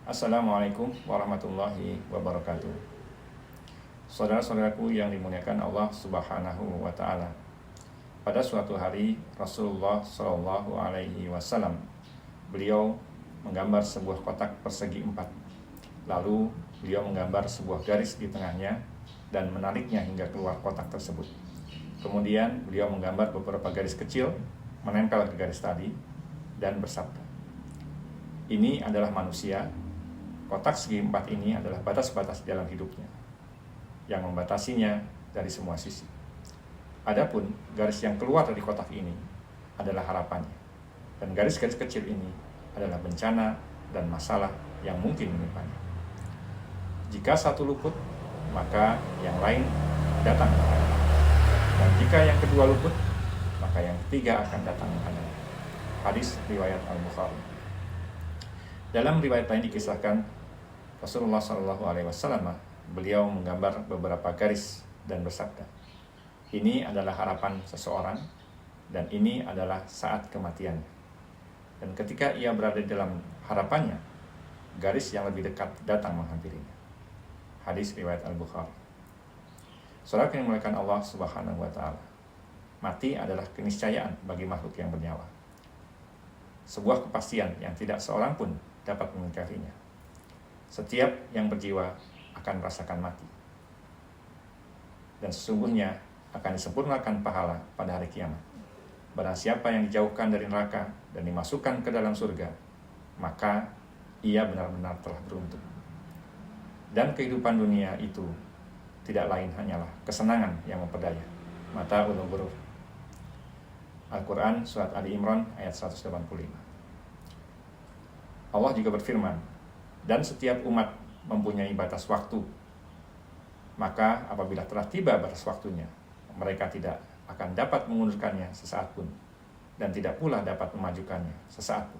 Assalamualaikum warahmatullahi wabarakatuh. Saudara-saudaraku yang dimuliakan Allah Subhanahu wa Ta'ala, pada suatu hari Rasulullah Shallallahu Alaihi Wasallam beliau menggambar sebuah kotak persegi 4. Lalu beliau menggambar sebuah garis di tengahnya dan menariknya hingga keluar kotak tersebut. Kemudian beliau menggambar beberapa garis kecil menempel ke garis tadi dan bersabda, "Ini adalah manusia. Kotak segi 4 ini adalah batas-batas dalam hidupnya yang membatasinya dari semua sisi. Adapun garis yang keluar dari kotak ini adalah harapannya, dan garis-garis kecil ini adalah bencana dan masalah yang mungkin menimpanya. Jika satu luput, maka yang lain datang menghadap, dan jika yang kedua luput, maka yang ketiga akan datang menghadap." Hadis riwayat Al-Bukhari. Dalam riwayat lain dikisahkan Rasulullah SAW beliau menggambar beberapa garis dan bersabda, "Ini adalah harapan seseorang dan ini adalah saat kematiannya. Dan ketika ia berada dalam harapannya, garis yang lebih dekat datang menghampirinya." Hadis riwayat Al-Bukhari. Saudara yang dimuliakan Allah Subhanahu wa Ta'ala, mati adalah keniscayaan bagi makhluk yang bernyawa, sebuah kepastian yang tidak seorang pun dapat mengingkarinya. Setiap yang berjiwa akan merasakan mati, dan sesungguhnya akan disempurnakan pahala pada hari kiamat. Barang siapa yang dijauhkan dari neraka dan dimasukkan ke dalam surga, maka ia benar-benar telah beruntung. Dan kehidupan dunia itu tidak lain hanyalah kesenangan yang memperdaya, mata ulul ghurur. Al-Quran Surat Ali Imran ayat 185. Allah juga berfirman, "Dan setiap umat mempunyai batas waktu. Maka apabila telah tiba batas waktunya, mereka tidak akan dapat mengundurkannya sesaat pun, dan tidak pula dapat memajukannya sesaat pun."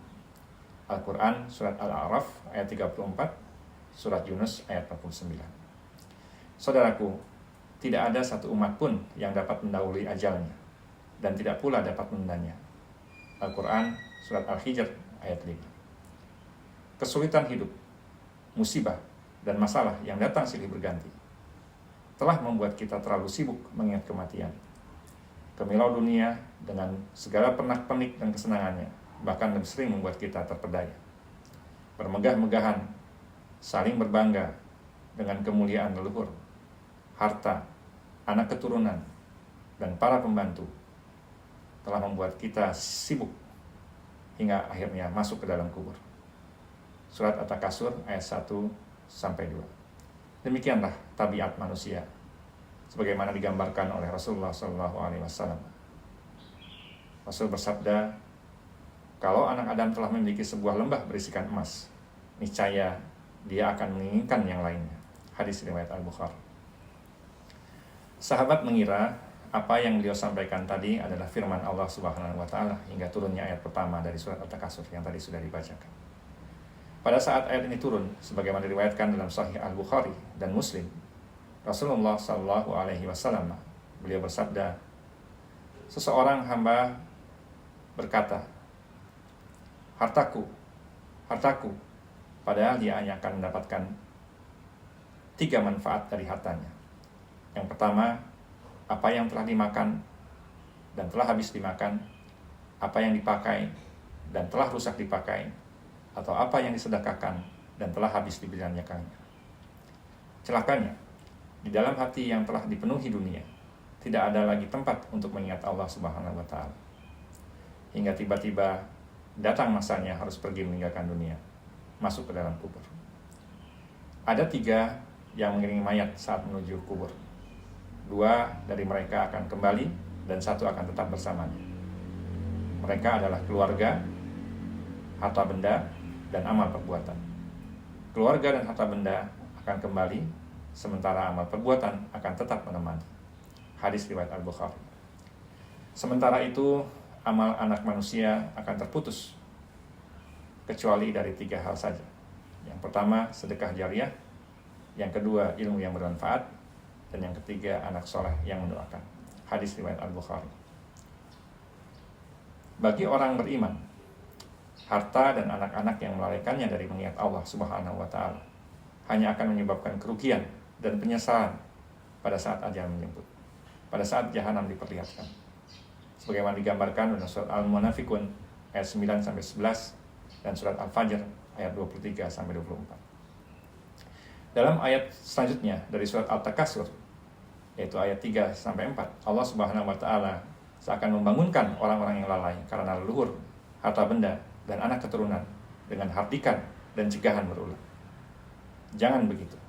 Al-Quran Surat Al-A'raf ayat 34, Surat Yunus ayat 49. Saudaraku, tidak ada satu umat pun yang dapat mendahului ajalnya, dan tidak pula dapat menundanya. Al-Quran Surat Al-Hijr ayat 5. Kesulitan hidup, musibah, dan masalah yang datang silih berganti telah membuat kita terlalu sibuk mengingat kematian. Kemilau dunia dengan segala pernak-pernik dan kesenangannya bahkan lebih sering membuat kita terpedaya. Bermegah-megahan, saling berbangga dengan kemuliaan leluhur, harta, anak keturunan, dan para pembantu telah membuat kita sibuk hingga akhirnya masuk ke dalam kubur. Surat At-Takasur ayat 1-2. Demikianlah tabiat manusia sebagaimana digambarkan oleh Rasulullah SAW. Rasul bersabda, "Kalau anak Adam telah memiliki sebuah lembah berisikan emas, niscaya dia akan menginginkan yang lainnya." Hadis riwayat Al-Bukhari. Sahabat mengira apa yang beliau sampaikan tadi adalah firman Allah Subhanahu wa Ta'ala hingga turunnya ayat pertama dari surat At-Takasur yang tadi sudah dibacakan. Pada saat ayat ini turun, sebagaimana diriwayatkan dalam Sahih Al-Bukhari dan Muslim, Rasulullah Shallallahu Alaihi Wasallam beliau bersabda, "Seseorang hamba berkata, 'Hartaku, hartaku,' padahal dia hanya akan mendapatkan 3 manfaat dari hartanya. Yang pertama, apa yang telah dimakan dan telah habis dimakan, apa yang dipakai dan telah rusak dipakai, atau apa yang disedekahkan dan telah habis dibelanjakannya. Celakanya, di dalam hati yang telah dipenuhi dunia, tidak ada lagi tempat untuk mengingat Allah Subhanahu wa Ta'ala. Hingga tiba-tiba datang masanya harus pergi meninggalkan dunia, masuk ke dalam kubur. Ada 3 yang mengiringi mayat saat menuju kubur. 2 dari mereka akan kembali dan 1 akan tetap bersamanya. Mereka adalah keluarga, harta benda, dan amal perbuatan. Keluarga dan harta benda akan kembali, sementara amal perbuatan akan tetap menemani. Hadis riwayat Al-Bukhari. Sementara itu, amal anak manusia akan terputus, kecuali dari 3 hal saja. Yang pertama, sedekah jariah. Yang kedua, ilmu yang bermanfaat. Dan yang ketiga, anak soleh yang mendoakan. Hadis riwayat Al-Bukhari. Bagi orang beriman, harta dan anak-anak yang melalaikannya dari mengingat Allah Subhanahu wa Ta'ala hanya akan menyebabkan kerugian dan penyesalan pada saat ajal menjemput, pada saat jahanam diperlihatkan. Sebagaimana digambarkan dalam surat Al-Munafikun ayat 9-11 dan surat Al-Fajr ayat 23-24. Dalam ayat selanjutnya dari surat Al-Takasur, yaitu ayat 3-4, Allah Subhanahu wa Ta'ala seakan membangunkan orang-orang yang lalai karena leluhur, harta benda, dan anak keturunan dengan hardikan dan cegahan berulang. Jangan begitu,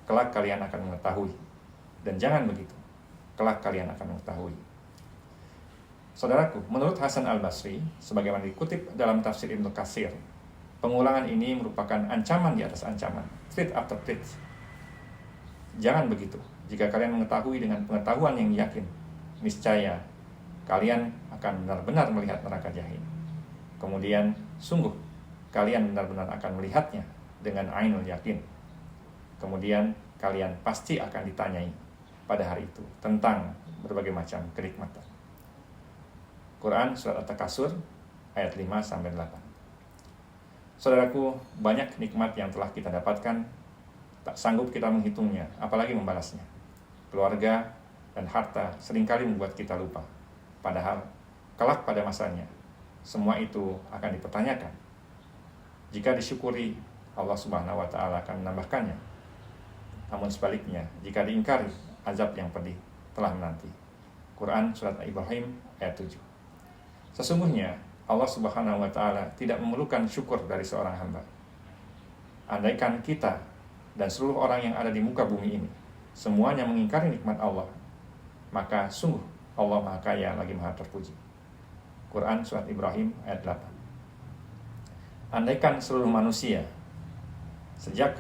kelak kalian akan mengetahui. Dan jangan begitu, kelak kalian akan mengetahui. Saudaraku, menurut Hasan Al-Basri, sebagaimana dikutip dalam tafsir Ibnu Katsir, pengulangan ini merupakan ancaman di atas ancaman, threat after threat. Jangan begitu. Jika kalian mengetahui dengan pengetahuan yang yakin, niscaya kalian akan benar-benar melihat neraka jahim. Kemudian, sungguh kalian benar-benar akan melihatnya dengan ainul yakin. Kemudian, kalian pasti akan ditanyai pada hari itu tentang berbagai macam kenikmatan. Quran Surat At-Takasur ayat 5-8. Saudaraku, banyak nikmat yang telah kita dapatkan, tak sanggup kita menghitungnya, apalagi membalasnya. Keluarga dan harta seringkali membuat kita lupa. Padahal, kelak pada masanya, semua itu akan dipertanyakan. Jika disyukuri, Allah Subhanahu wa Ta'ala akan menambahkannya. Namun sebaliknya, jika diingkari, azab yang pedih telah menanti. Quran Surat Ibrahim ayat 7. Sesungguhnya, Allah Subhanahu wa Ta'ala tidak memerlukan syukur dari seorang hamba. Andaikan kita dan seluruh orang yang ada di muka bumi ini semuanya mengingkari nikmat Allah, maka sungguh Allah Maha Kaya lagi Maha Terpuji. Quran Surat Ibrahim ayat 8. Andaikan seluruh manusia sejak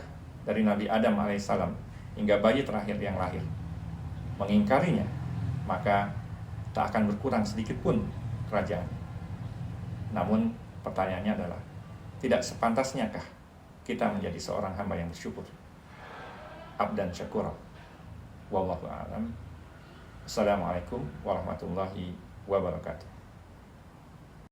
dari Nabi Adam alaihissalam hingga bayi terakhir yang lahir mengingkarinya, maka tak akan berkurang sedikit pun kerajaan. Namun pertanyaannya adalah, tidak sepantasnya kah kita menjadi seorang hamba yang bersyukur? Abdan syakura. Wallahu a'lam. Assalamualaikum warahmatullahi wabarakatuh.